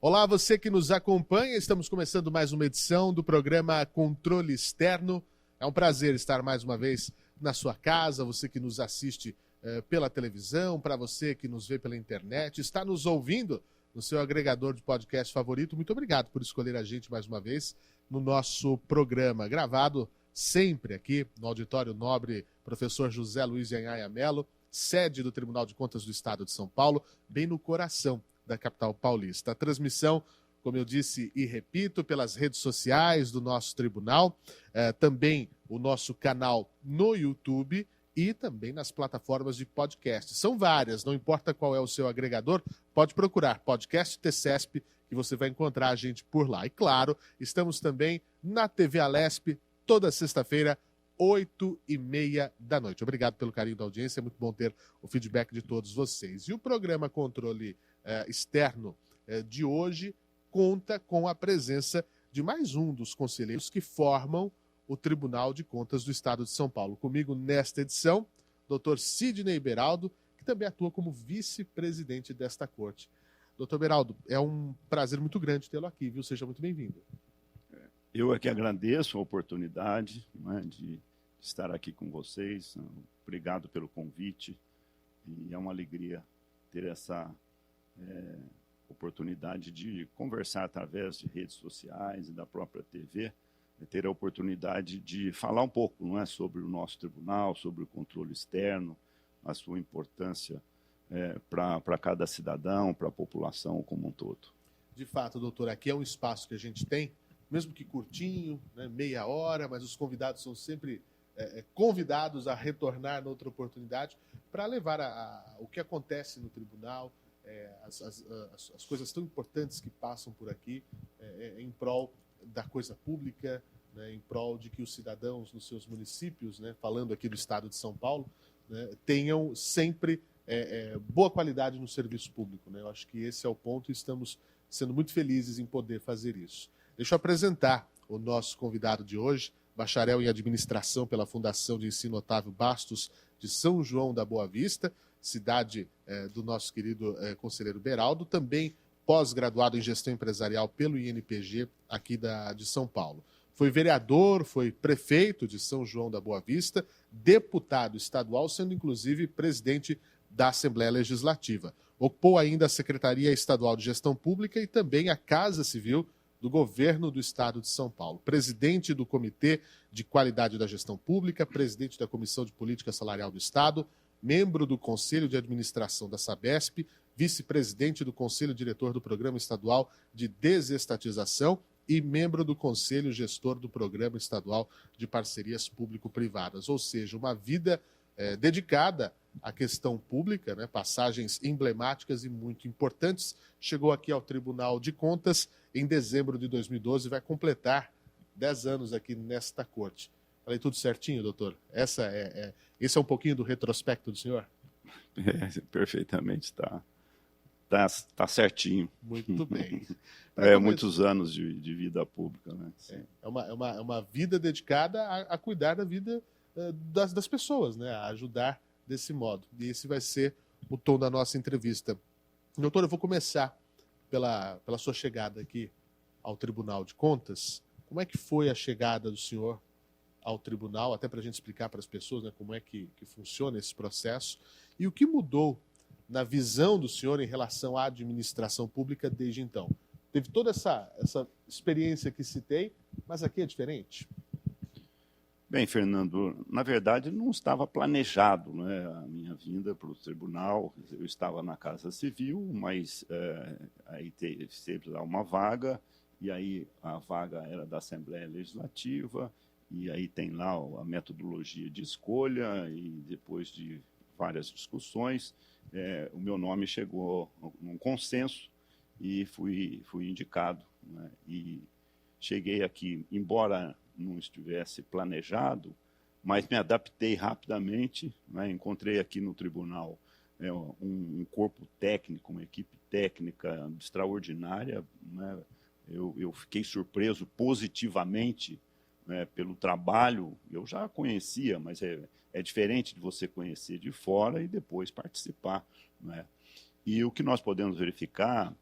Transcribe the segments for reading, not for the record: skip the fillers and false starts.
Olá, você que nos acompanha, estamos começando mais uma edição do programa Controle Externo. É um prazer estar mais uma vez na sua casa, você que nos assiste pela televisão, para você que nos vê pela internet, está nos ouvindo no seu agregador de podcast favorito. Muito obrigado por escolher a gente mais uma vez no nosso programa, gravado sempre aqui no Auditório Nobre Professor José Luiz de Anhaya Mello, sede do Tribunal de Contas do Estado de São Paulo, bem no coração da capital paulista. A transmissão, como eu disse e repito, pelas redes sociais do nosso tribunal, também o nosso canal no YouTube e também nas plataformas de podcast. São várias, não importa qual é o seu agregador, pode procurar Podcast TCESP, que você vai encontrar a gente por lá. E claro, estamos também na TV Alesp, toda sexta-feira, 8h30 da noite. Obrigado pelo carinho da audiência, é muito bom ter o feedback de todos vocês. E o programa Controle Externo de hoje conta com a presença de mais um dos conselheiros que formam o Tribunal de Contas do Estado de São Paulo. Comigo nesta edição, Dr. Sidney Beraldo, que também atua como vice-presidente desta corte. Dr. Beraldo, é um prazer muito grande tê-lo aqui, viu? Seja muito bem-vindo. Eu é que agradeço a oportunidade, né, de estar aqui com vocês. Obrigado pelo convite e é uma alegria ter essa oportunidade de conversar através de redes sociais e da própria TV, ter a oportunidade de falar um pouco, não é, sobre o nosso tribunal, sobre o controle externo, a sua importância para cada cidadão, para a população como um todo. De fato, doutor, aqui é um espaço que a gente tem, mesmo que curtinho, né, meia hora, mas os convidados são sempre convidados a retornar noutra oportunidade para levar o que acontece no tribunal, as coisas tão importantes que passam por aqui em prol da coisa pública, né, em prol de que os cidadãos nos seus municípios, né, falando aqui do estado de São Paulo, né, tenham sempre boa qualidade no serviço público, né? Eu acho que esse é o ponto e estamos sendo muito felizes em poder fazer isso. Deixa eu apresentar o nosso convidado de hoje, bacharel em administração pela Fundação de Ensino Otávio Bastos de São João da Boa Vista, cidade do nosso querido conselheiro Beraldo, também pós-graduado em gestão empresarial pelo INPG aqui de São Paulo. Foi vereador, foi prefeito de São João da Boa Vista, deputado estadual, sendo inclusive presidente da Assembleia Legislativa. Ocupou ainda a Secretaria Estadual de Gestão Pública e também a Casa Civil do Governo do Estado de São Paulo. Presidente do Comitê de Qualidade da Gestão Pública, presidente da Comissão de Política Salarial do Estado, membro do Conselho de Administração da Sabesp, vice-presidente do Conselho Diretor do Programa Estadual de Desestatização e membro do Conselho Gestor do Programa Estadual de Parcerias Público-Privadas. Ou seja, uma vida dedicada à questão pública, né, passagens emblemáticas e muito importantes. Chegou aqui ao Tribunal de Contas em dezembro de 2012 e vai completar 10 anos aqui nesta corte. Falei tudo certinho, doutor? Esse é um pouquinho do retrospecto do senhor? Perfeitamente, tá certinho. Muito bem. Muitos anos de vida pública, né? É uma vida dedicada a cuidar da vida das pessoas, né? A ajudar desse modo. E esse vai ser o tom da nossa entrevista. Doutor, eu vou começar pela sua chegada aqui ao Tribunal de Contas. Como é que foi a chegada do senhor ao tribunal, até para a gente explicar para as pessoas, né, como é que funciona esse processo e o que mudou na visão do senhor em relação à administração pública desde então? Teve toda essa experiência que citei, mas aqui é diferente? Bem, Fernando, na verdade não estava planejado, né, a minha vinda para o tribunal. Eu estava na Casa Civil, mas aí teve sempre lá uma vaga, e aí a vaga era da Assembleia Legislativa, e aí tem lá a metodologia de escolha, e depois de várias discussões, o meu nome chegou num consenso e fui indicado, né? E cheguei aqui, embora não estivesse planejado, mas me adaptei rapidamente, né? Encontrei aqui no tribunal um corpo técnico, uma equipe técnica extraordinária, né? Eu fiquei surpreso positivamente, né, pelo trabalho. Eu já conhecia, mas é diferente de você conhecer de fora e depois participar, né? E o que nós podemos verificar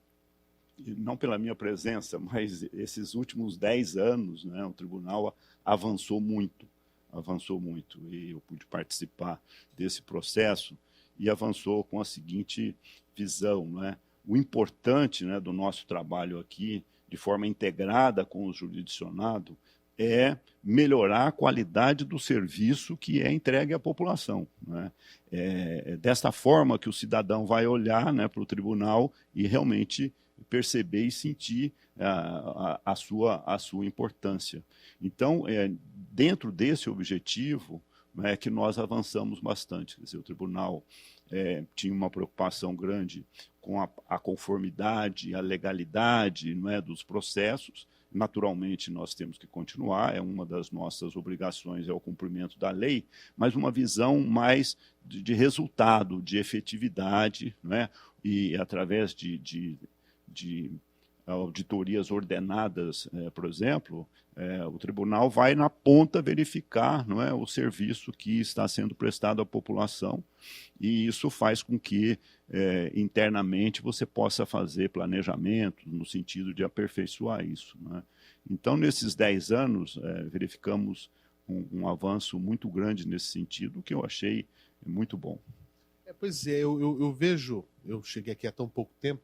não pela minha presença, mas esses últimos 10 anos, né, o tribunal avançou muito, e eu pude participar desse processo, e avançou com a seguinte visão, né? O importante, né, do nosso trabalho aqui, de forma integrada com o jurisdicionado, é melhorar a qualidade do serviço que é entregue à população, né? É desta forma que o cidadão vai olhar, né, para o tribunal e realmente perceber e sentir a sua importância. Então, dentro desse objetivo, é que nós avançamos bastante. Quer dizer, o tribunal tinha uma preocupação grande com a conformidade, a legalidade, não é, dos processos. Naturalmente, nós temos que continuar, é uma das nossas obrigações, é o cumprimento da lei, mas uma visão mais de resultado, de efetividade, não é? E através de auditorias ordenadas, por exemplo, o tribunal vai na ponta verificar, não é, o serviço que está sendo prestado à população, e isso faz com que internamente você possa fazer planejamento no sentido de aperfeiçoar isso, não é? Então, nesses 10 anos, verificamos um avanço muito grande nesse sentido, que eu achei muito bom. Pois é, eu vejo, eu cheguei aqui há tão pouco tempo,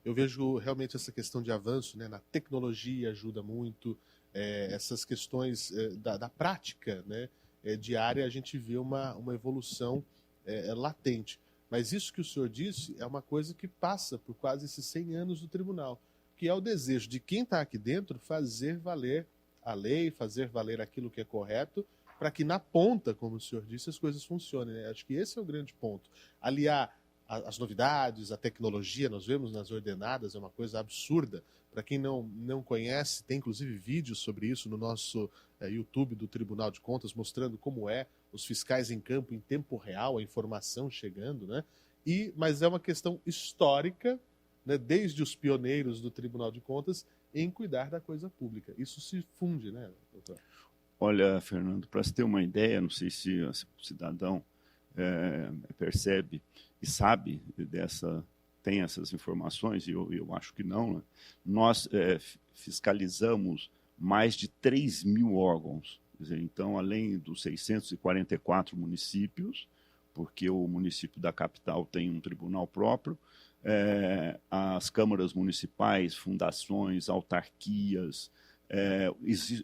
eu vejo realmente essa questão de avanço, né, na tecnologia ajuda muito, essas questões da prática, né, diária, a gente vê uma evolução latente. Mas isso que o senhor disse é uma coisa que passa por quase esses 100 anos do tribunal, que é o desejo de quem está aqui dentro fazer valer a lei, fazer valer aquilo que é correto, para que na ponta, como o senhor disse, as coisas funcionem, né? Acho que esse é o grande ponto. Aliar as novidades, a tecnologia, nós vemos nas ordenadas, é uma coisa absurda. Para quem não conhece, tem inclusive vídeos sobre isso no nosso YouTube do Tribunal de Contas, mostrando como os fiscais em campo em tempo real, a informação chegando, né? Mas é uma questão histórica, né, desde os pioneiros do Tribunal de Contas, em cuidar da coisa pública. Isso se funde, né, doutor? Olha, Fernando, para você ter uma ideia, não sei se o cidadão percebe e sabe tem essas informações, e eu acho que não, né? Nós fiscalizamos mais de 3 mil órgãos. Quer dizer, então, além dos 644 municípios, porque o município da capital tem um tribunal próprio, as câmaras municipais, fundações, autarquias,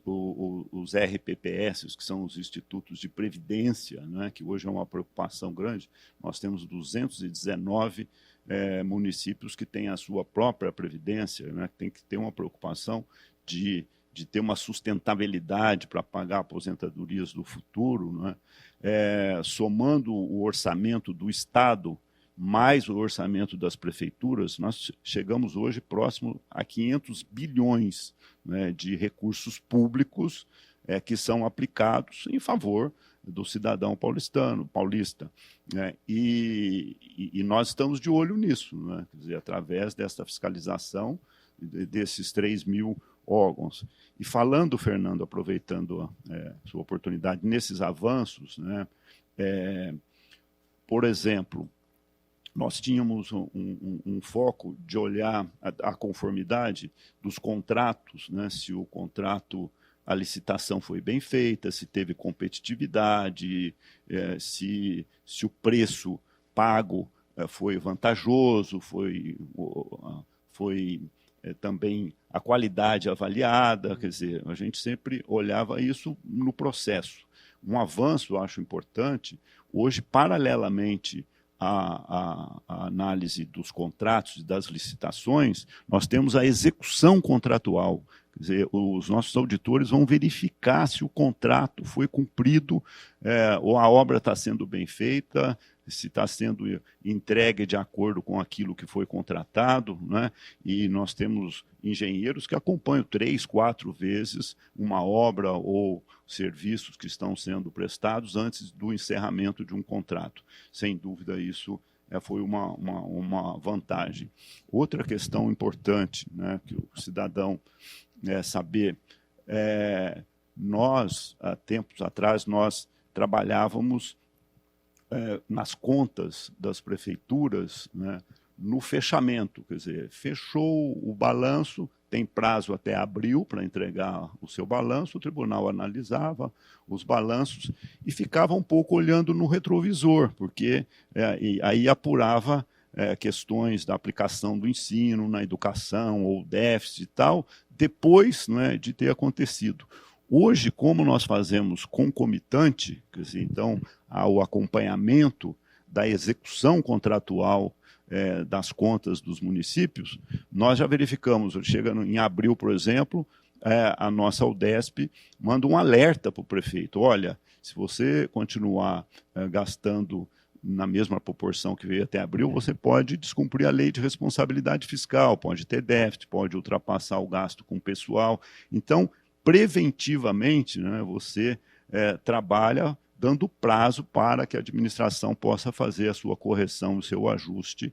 os RPPS, que são os institutos de previdência, né, que hoje é uma preocupação grande. Nós temos 219 municípios que têm a sua própria previdência, né, que tem que ter uma preocupação de ter uma sustentabilidade para pagar aposentadorias do futuro, né? Somando o orçamento do Estado mais o orçamento das prefeituras, nós chegamos hoje próximo a 500 bilhões, né, de recursos públicos que são aplicados em favor do cidadão paulista, né? E nós estamos de olho nisso, né? Quer dizer, através dessa fiscalização desses 3 mil órgãos. E falando, Fernando, aproveitando a sua oportunidade, nesses avanços, né, por exemplo, nós tínhamos um foco de olhar a conformidade dos contratos, né, se o contrato, a licitação foi bem feita, se teve competitividade, se o preço pago foi vantajoso, foi também a qualidade avaliada, quer dizer, a gente sempre olhava isso no processo. Um avanço, eu acho importante, hoje, paralelamente à análise dos contratos e das licitações, nós temos a execução contratual. Quer dizer, os nossos auditores vão verificar se o contrato foi cumprido, ou a obra está sendo bem feita, se está sendo entregue de acordo com aquilo que foi contratado, né? E nós temos engenheiros que acompanham 3, 4 vezes uma obra ou serviços que estão sendo prestados antes do encerramento de um contrato. Sem dúvida, isso foi uma vantagem. Outra questão importante, né, que o cidadão saber, nós, há tempos atrás, nós trabalhávamos nas contas das prefeituras, né, no fechamento, quer dizer, fechou o balanço, tem prazo até abril para entregar o seu balanço, o tribunal analisava os balanços e ficava um pouco olhando no retrovisor, porque aí apurava questões da aplicação do ensino na educação ou déficit e tal, depois, né, de ter acontecido. Hoje, como nós fazemos concomitante, quer dizer, então, ao acompanhamento da execução contratual das contas dos municípios, nós já verificamos, chegando em abril, por exemplo, a nossa UDESP manda um alerta para o prefeito: olha, se você continuar gastando na mesma proporção que veio até abril, você pode descumprir a lei de responsabilidade fiscal, pode ter déficit, pode ultrapassar o gasto com o pessoal. Então, preventivamente, né, você trabalha dando prazo para que a administração possa fazer a sua correção, o seu ajuste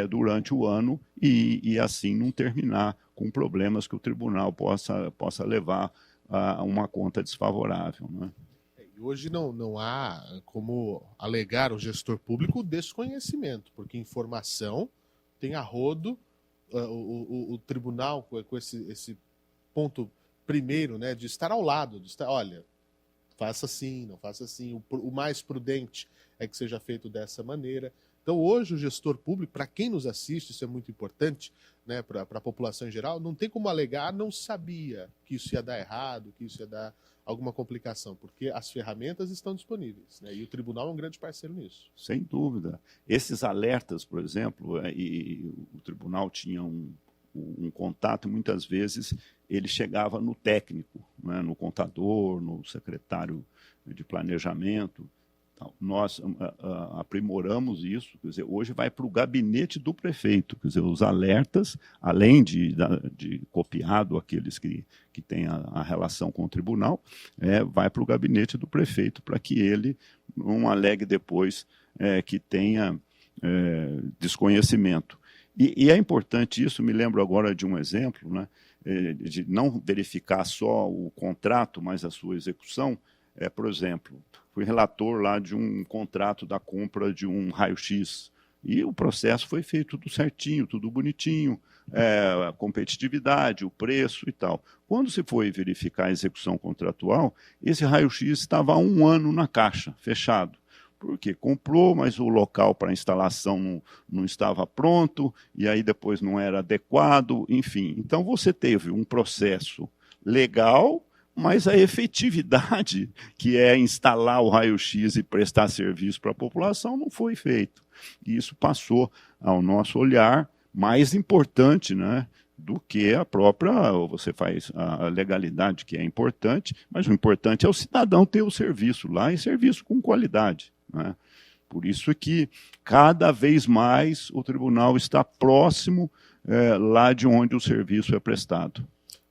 durante o ano e assim não terminar com problemas que o tribunal possa levar a uma conta desfavorável, né? Hoje não há como alegar o gestor público o desconhecimento, porque informação tem a rodo. O tribunal, com esse ponto primeiro, né, de estar ao lado, de estar, olha, faça assim, não faça assim, o mais prudente é que seja feito dessa maneira. Então, hoje, o gestor público, para quem nos assiste, isso é muito importante, né, para a população em geral, não tem como alegar, não sabia que isso ia dar errado, que isso ia dar alguma complicação, porque as ferramentas estão disponíveis, né, e o tribunal é um grande parceiro nisso. Sem dúvida. Esses alertas, por exemplo, e o tribunal tinha um contato, muitas vezes ele chegava no técnico, né, no contador, no secretário de planejamento. Nós aprimoramos isso, quer dizer, hoje vai para o gabinete do prefeito, quer dizer, os alertas, além de copiado aqueles que têm a relação com o tribunal, vai para o gabinete do prefeito para que ele não alegue depois que tenha desconhecimento. E é importante isso, me lembro agora de um exemplo, né, de não verificar só o contrato, mas a sua execução. Por exemplo, fui relator lá de um contrato da compra de um raio-x, e o processo foi feito tudo certinho, tudo bonitinho, a competitividade, o preço e tal. Quando se foi verificar a execução contratual, esse raio-x estava há 1 ano na caixa, fechado. Porque comprou, mas o local para instalação não estava pronto, e aí depois não era adequado, enfim. Então, você teve um processo legal, mas a efetividade, que é instalar o raio-x e prestar serviço para a população, não foi feito. E isso passou ao nosso olhar mais importante, né, do que a própria, você faz a legalidade, que é importante, mas o importante é o cidadão ter o serviço lá, e serviço com qualidade, né? Por isso que, cada vez mais, o tribunal está próximo lá de onde o serviço é prestado.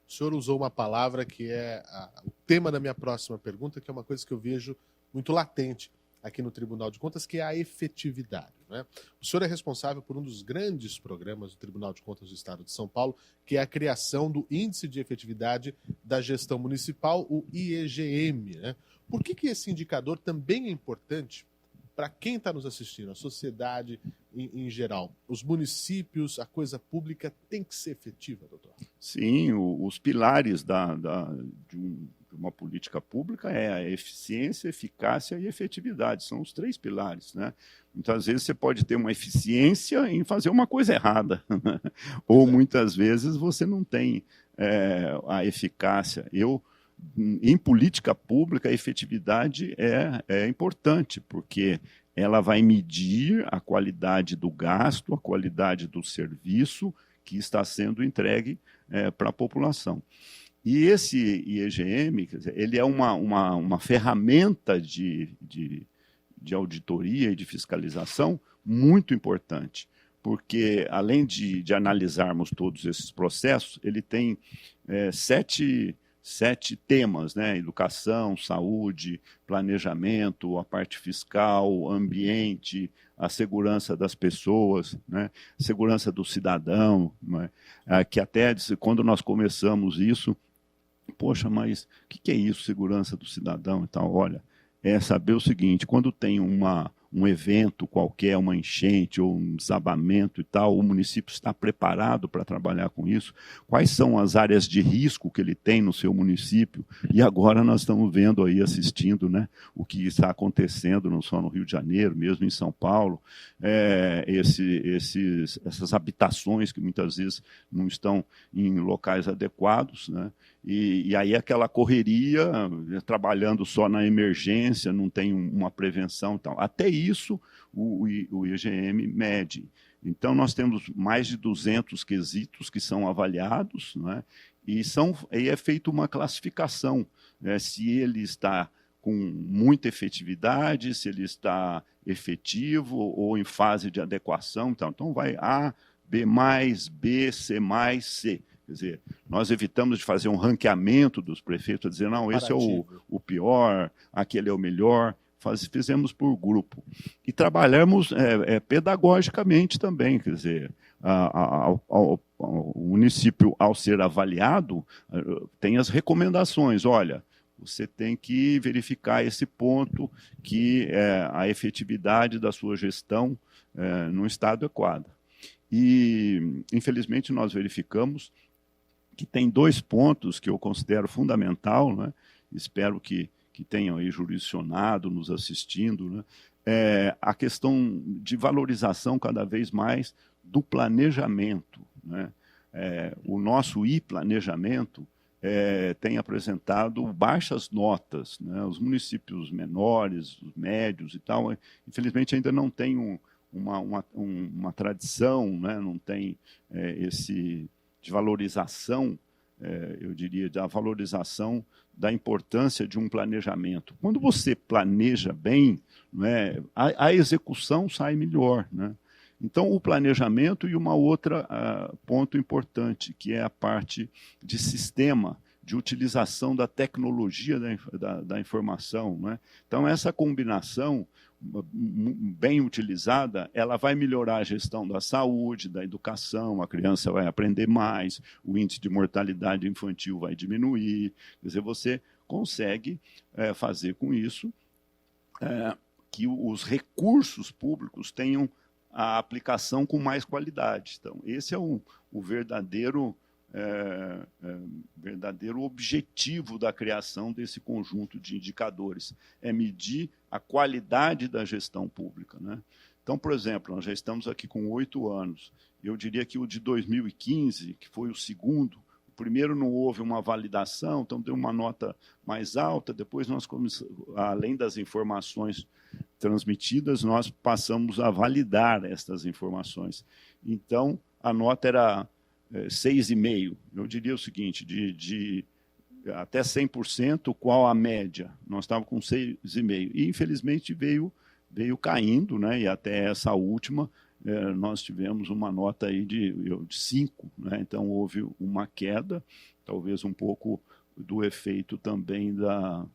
O senhor usou uma palavra que é o tema da minha próxima pergunta, que é uma coisa que eu vejo muito latente aqui no Tribunal de Contas, que é a efetividade, né? O senhor é responsável por um dos grandes programas do Tribunal de Contas do Estado de São Paulo, que é a criação do Índice de Efetividade da Gestão Municipal, o IEGM, né? Por que esse indicador também é importante para quem está nos assistindo, a sociedade em geral? Os municípios, a coisa pública tem que ser efetiva, doutor? Sim, os pilares de uma política pública é a eficiência, eficácia e efetividade. São os 3 pilares, né? Muitas vezes você pode ter uma eficiência em fazer uma coisa errada, né? Ou muitas vezes você não tem a eficácia. Em política pública, a efetividade é importante, porque ela vai medir a qualidade do gasto, a qualidade do serviço que está sendo entregue para a população. E esse IEGM, quer dizer, ele é uma ferramenta de auditoria e de fiscalização muito importante, porque, além de analisarmos todos esses processos, ele tem 7 temas, né? Educação, saúde, planejamento, a parte fiscal, ambiente, a segurança das pessoas, né? Segurança do cidadão, né? Que até quando nós começamos isso, poxa, mas o que é isso, segurança do cidadão e tal? Olha, é saber o seguinte: quando tem uma um evento qualquer, uma enchente ou um desabamento e tal, o município está preparado para trabalhar com isso? Quais são as áreas de risco que ele tem no seu município? E agora nós estamos vendo aí, assistindo, né, o que está acontecendo, não só no Rio de Janeiro, mesmo em São Paulo, essas habitações que muitas vezes não estão em locais adequados, né? E aí aquela correria, trabalhando só na emergência, não tem uma prevenção e tal. Até isso o IGM mede. Então, nós temos mais de 200 quesitos que são avaliados, né? E é feita uma classificação, né? Se ele está com muita efetividade, se ele está efetivo ou em fase de adequação. Então vai A, B+, B, C+, C. Quer dizer, nós evitamos de fazer um ranqueamento dos prefeitos, dizer, não, esse é o pior, aquele é o melhor. Fizemos por grupo. E trabalhamos pedagogicamente também, quer dizer, o município, ao ser avaliado, tem as recomendações. Olha, você tem que verificar esse ponto, que a efetividade da sua gestão não está adequada. E, infelizmente, nós verificamos que tem 2 pontos que eu considero fundamental, né? Espero que tenham aí jurisdicionado, nos assistindo, né? A questão de valorização cada vez mais do planejamento, né? O nosso e-planejamento tem apresentado baixas notas, né? Os municípios menores, os médios e tal, infelizmente ainda não tem uma tradição, né? Não tem de valorização, eu diria, da valorização da importância de um planejamento. Quando você planeja bem, né, a execução sai melhor, né? Então, o planejamento e uma outra ponto importante, que é a parte de sistema, de utilização da tecnologia da informação, né? Então, essa combinação bem utilizada, ela vai melhorar a gestão da saúde, da educação, a criança vai aprender mais, o índice de mortalidade infantil vai diminuir. Quer dizer, você consegue fazer com isso que os recursos públicos tenham a aplicação com mais qualidade. Então, esse é o verdadeiro objetivo da criação desse conjunto de indicadores, é medir a qualidade da gestão pública, né? Então, por exemplo, nós já estamos aqui com 8 anos, eu diria que o de 2015, que foi o segundo, o primeiro não houve uma validação, então deu uma nota mais alta, depois nós começamos, além das informações transmitidas, nós passamos a validar estas informações. Então, a nota era 6,5. Eu diria o seguinte, de até 100%, qual a média? Nós estávamos com 6,5. E, infelizmente, veio caindo, né? E até essa última, nós tivemos uma nota aí de 5. Né? Então, houve uma queda, talvez um pouco do efeito também da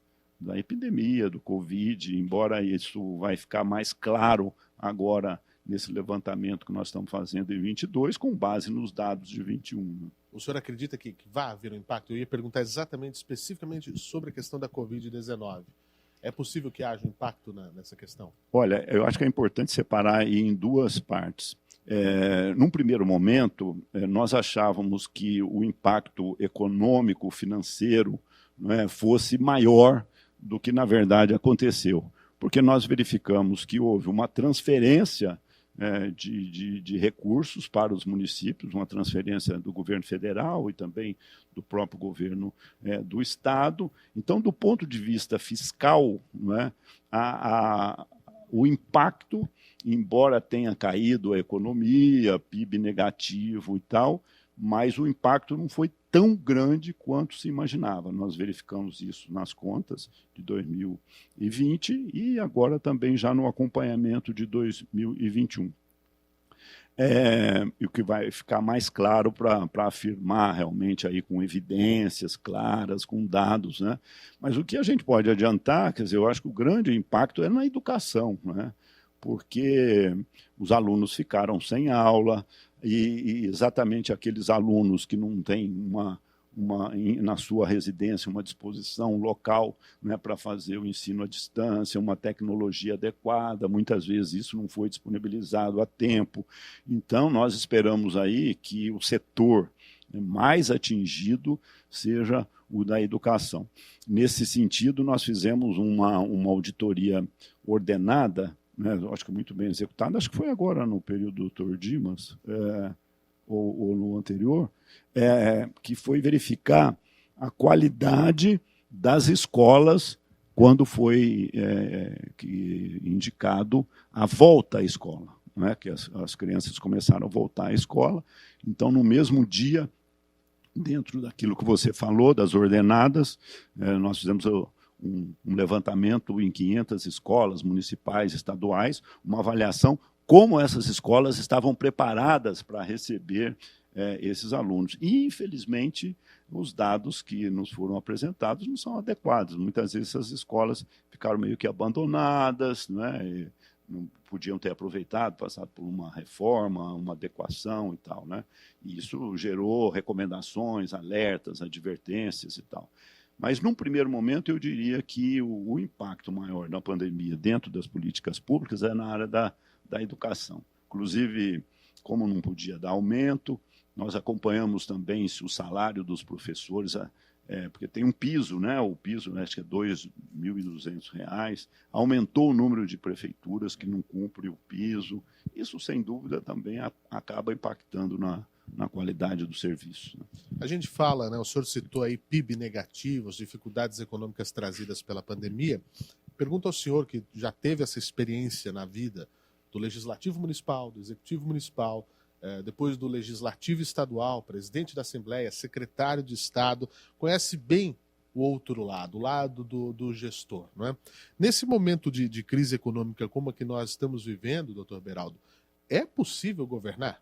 epidemia, do Covid, embora isso vai ficar mais claro agora nesse levantamento que nós estamos fazendo em 22, com base nos dados de 21. Né? O senhor acredita que vai haver um impacto? Eu ia perguntar especificamente sobre a questão da Covid-19. É possível que haja um impacto nessa questão? Olha, eu acho que é importante separar em 2 partes. Num primeiro momento, nós achávamos que o impacto econômico, financeiro, né, fosse maior do que, na verdade, aconteceu. Porque nós verificamos que houve uma transferência de recursos para os municípios, uma transferência do governo federal e também do próprio governo do Estado. Então, do ponto de vista fiscal, né, o impacto, embora tenha caído a economia, PIB negativo e tal, mas o impacto não foi tão grande quanto se imaginava. Nós verificamos isso nas contas de 2020 e agora também já no acompanhamento de 2021. E o que vai ficar mais claro para afirmar realmente aí com evidências claras, com dados, né? Mas o que a gente pode adiantar, quer dizer, eu acho que o grande impacto é na educação, né? Porque os alunos ficaram sem aula, e exatamente aqueles alunos que não têm na sua residência uma disposição local, né, para fazer o ensino à distância, uma tecnologia adequada. Muitas vezes isso não foi disponibilizado a tempo. Então, nós esperamos aí que o setor mais atingido seja o da educação. Nesse sentido, nós fizemos uma auditoria ordenada, né, acho que muito bem executada, acho que foi agora no período do Dr. Dimas, ou no anterior, que foi verificar a qualidade das escolas quando foi indicado a volta à escola, né, que as crianças começaram a voltar à escola. Então, no mesmo dia, dentro daquilo que você falou, das ordenadas, nós fizemos um levantamento em 500 escolas municipais, estaduais, uma avaliação como essas escolas estavam preparadas para receber esses alunos. E, infelizmente, os dados que nos foram apresentados não são adequados. Muitas vezes essas escolas ficaram meio que abandonadas, né? Não podiam ter aproveitado, passado por uma reforma, uma adequação e tal, né? E isso gerou recomendações, alertas, advertências e tal. Mas, num primeiro momento, eu diria que o impacto maior da pandemia dentro das políticas públicas é na área da educação. Inclusive, como não podia dar aumento, nós acompanhamos também se o salário dos professores, porque tem um piso, né? O piso, acho que é R$ 2.200, aumentou o número de prefeituras que não cumprem o piso. Isso, sem dúvida, também acaba impactando na qualidade do serviço, né? A gente fala, né, o senhor citou aí PIB negativo, as dificuldades econômicas trazidas pela pandemia. Pergunto ao senhor, que já teve essa experiência na vida do Legislativo Municipal, do Executivo Municipal, depois do Legislativo Estadual, presidente da Assembleia, secretário de Estado, conhece bem o outro lado, o lado do gestor, não é? Nesse momento de crise econômica como a que nós estamos vivendo, doutor Beraldo, é possível governar?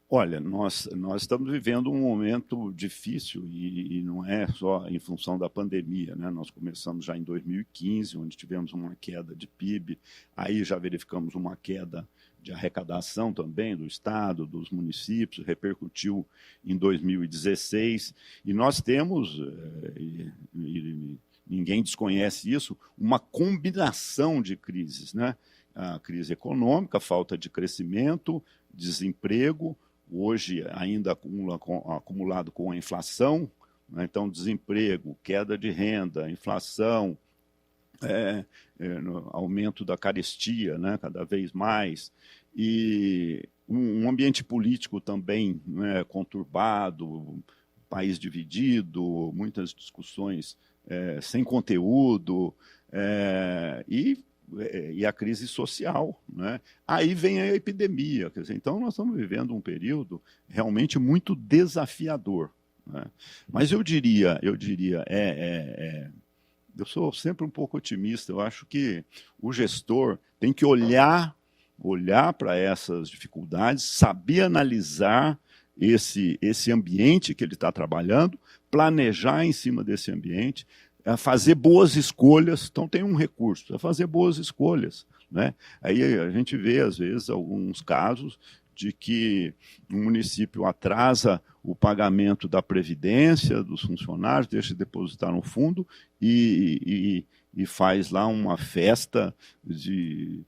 Olha, nós estamos vivendo um momento difícil e não é só em função da pandemia, né? Nós começamos já em 2015, onde tivemos uma queda de PIB, aí já verificamos uma queda de arrecadação também do Estado, dos municípios, repercutiu em 2016, e nós temos, e ninguém desconhece isso, uma combinação de crises, né? A crise econômica, falta de crescimento, desemprego, hoje ainda acumulado com a inflação, né? Então, desemprego, queda de renda, inflação, aumento da carestia, né, cada vez mais, e um ambiente político também, né, conturbado, país dividido, muitas discussões sem conteúdo, e a crise social, né? Aí vem a epidemia, quer dizer, então nós estamos vivendo um período realmente muito desafiador, né? Mas eu diria, eu sou sempre um pouco otimista, eu acho que o gestor tem que olhar para essas dificuldades, saber analisar esse ambiente que ele está trabalhando, planejar em cima desse ambiente, fazer boas escolhas. Então, tem um recurso, é fazer boas escolhas, né? Aí a gente vê, às vezes, alguns casos de que o município atrasa o pagamento da previdência dos funcionários, deixa de depositar no fundo e faz lá uma festa de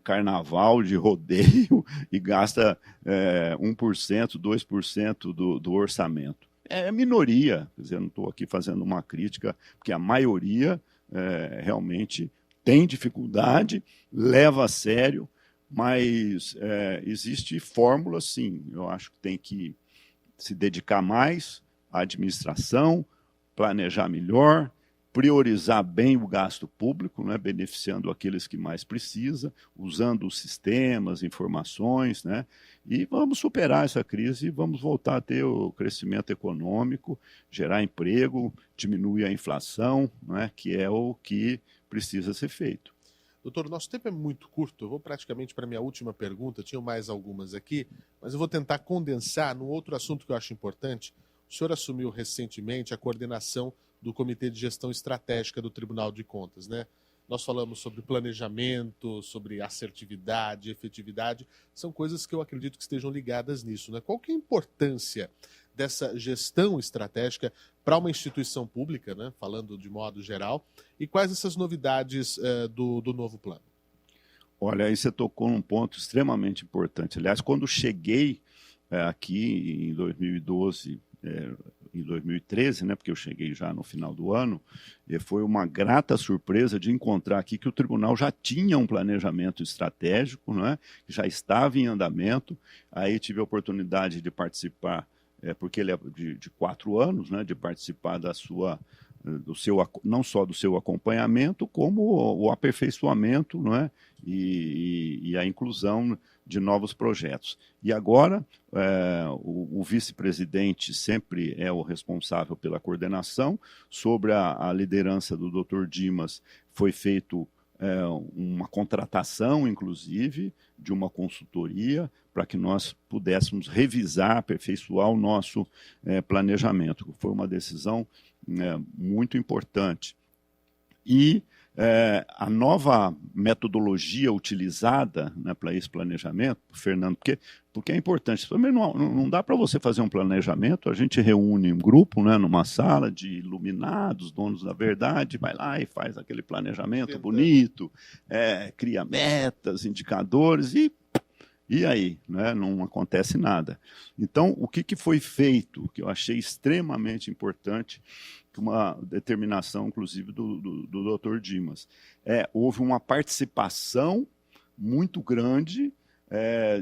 carnaval, de rodeio, e gasta 1%, 2% do orçamento. É minoria, quer dizer, não estou aqui fazendo uma crítica, porque a maioria realmente tem dificuldade, leva a sério, mas existe fórmula, sim. Eu acho que tem que se dedicar mais à administração, planejar melhor, priorizar bem o gasto público, né, beneficiando aqueles que mais precisam, usando os sistemas, informações, né, e vamos superar essa crise e vamos voltar a ter o crescimento econômico, gerar emprego, diminuir a inflação, né, que é o que precisa ser feito. Doutor, nosso tempo é muito curto, eu vou praticamente para a minha última pergunta, tinham mais algumas aqui, mas eu vou tentar condensar num outro assunto que eu acho importante. O senhor assumiu recentemente a coordenação do Comitê de Gestão Estratégica do Tribunal de Contas, né? Nós falamos sobre planejamento, sobre assertividade, efetividade, são coisas que eu acredito que estejam ligadas nisso, né? Qual que é a importância dessa gestão estratégica para uma instituição pública, né, falando de modo geral, e quais essas novidades do novo plano? Olha, aí você tocou num ponto extremamente importante. Aliás, quando cheguei aqui em 2012, em 2013, né, porque eu cheguei já no final do ano, foi uma grata surpresa de encontrar aqui que o tribunal já tinha um planejamento estratégico, né, que já estava em andamento. Aí tive a oportunidade de participar, porque ele é de 4 anos, né, de participar da sua, não só do seu acompanhamento, como o aperfeiçoamento, não é? E a inclusão de novos projetos. E agora, o vice-presidente sempre é o responsável pela coordenação. Sobre a liderança do Dr. Dimas, foi feito uma contratação, inclusive, de uma consultoria para que nós pudéssemos revisar, aperfeiçoar o nosso planejamento. Foi uma decisão muito importante. E a nova metodologia utilizada, né, para esse planejamento, Fernando, porque é importante, também não dá para você fazer um planejamento, a gente reúne um grupo, né, numa sala de iluminados, donos da verdade, vai lá e faz aquele planejamento bonito, cria metas, indicadores e aí, né, não acontece nada. Então, o que foi feito, que eu achei extremamente importante, uma determinação, inclusive, do Dr. Dimas, houve uma participação muito grande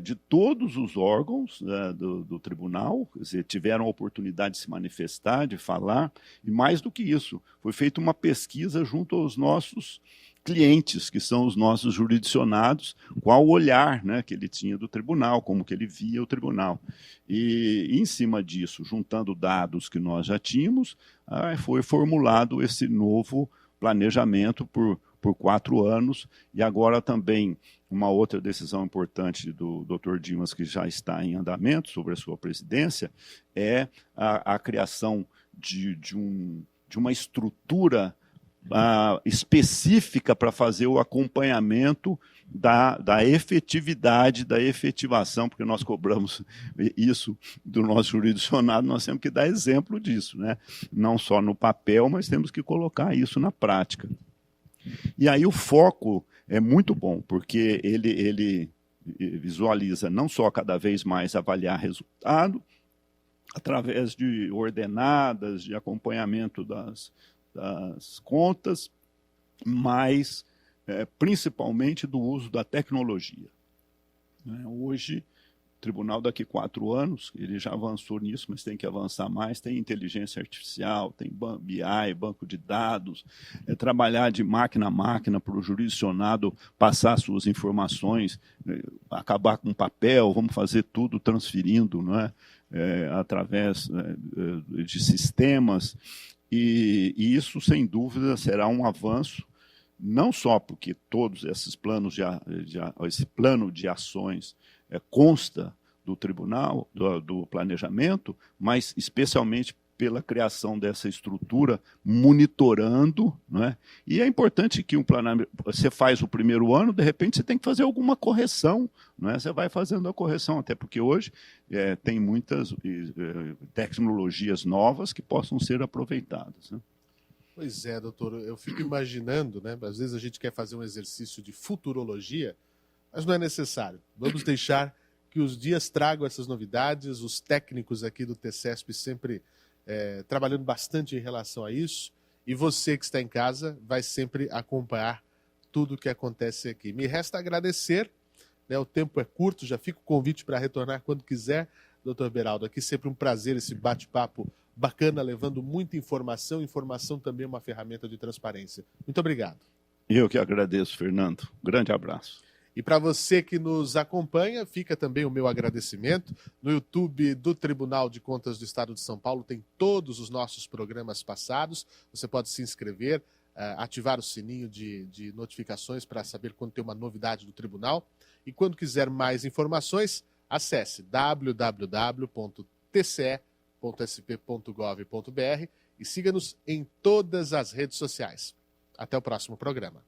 de todos os órgãos do tribunal, quer dizer, tiveram a oportunidade de se manifestar, de falar, e mais do que isso, foi feita uma pesquisa junto aos nossos clientes, que são os nossos jurisdicionados, qual o olhar, né, que ele tinha do tribunal, como que ele via o tribunal. E, em cima disso, juntando dados que nós já tínhamos, foi formulado esse novo planejamento por 4 anos, e agora também uma outra decisão importante do Dr. Dimas, que já está em andamento sobre a sua presidência, é a criação de uma estrutura específica para fazer o acompanhamento da efetividade, da efetivação, porque nós cobramos isso do nosso jurisdicionado, nós temos que dar exemplo disso, né? Não só no papel, mas temos que colocar isso na prática. E aí o foco é muito bom, porque ele visualiza não só cada vez mais avaliar resultado, através de ordenadas, de acompanhamento das contas, mas principalmente do uso da tecnologia. Hoje, o tribunal daqui a 4 anos, ele já avançou nisso, mas tem que avançar mais, tem inteligência artificial, tem BI, banco de dados, trabalhar de máquina a máquina para o jurisdicionado passar suas informações, acabar com papel, vamos fazer tudo transferindo, não é? Através de sistemas. E isso, sem dúvida, será um avanço, não só porque todos esses planos esse plano de ações consta do tribunal, do planejamento, mas especialmente pela criação dessa estrutura, monitorando, não é? E é importante que você faz o primeiro ano, de repente você tem que fazer alguma correção, não é? Você vai fazendo a correção, até porque hoje tem muitas tecnologias novas que possam ser aproveitadas, né? Pois é, doutor, eu fico imaginando, né? Às vezes a gente quer fazer um exercício de futurologia, mas não é necessário. Vamos deixar que os dias tragam essas novidades, os técnicos aqui do TCESP sempre trabalhando bastante em relação a isso, e você que está em casa vai sempre acompanhar tudo o que acontece aqui. Me resta agradecer, né, o tempo é curto, já fica o convite para retornar quando quiser, doutor Beraldo. Aqui sempre um prazer esse bate-papo bacana, levando muita informação. Informação também é uma ferramenta de transparência. Muito obrigado. Eu que agradeço, Fernando. Grande abraço. E para você que nos acompanha, fica também o meu agradecimento. No YouTube do Tribunal de Contas do Estado de São Paulo tem todos os nossos programas passados. Você pode se inscrever, ativar o sininho de notificações para saber quando tem uma novidade do tribunal. E quando quiser mais informações, acesse www.tce.sp.gov.br e siga-nos em todas as redes sociais. Até o próximo programa.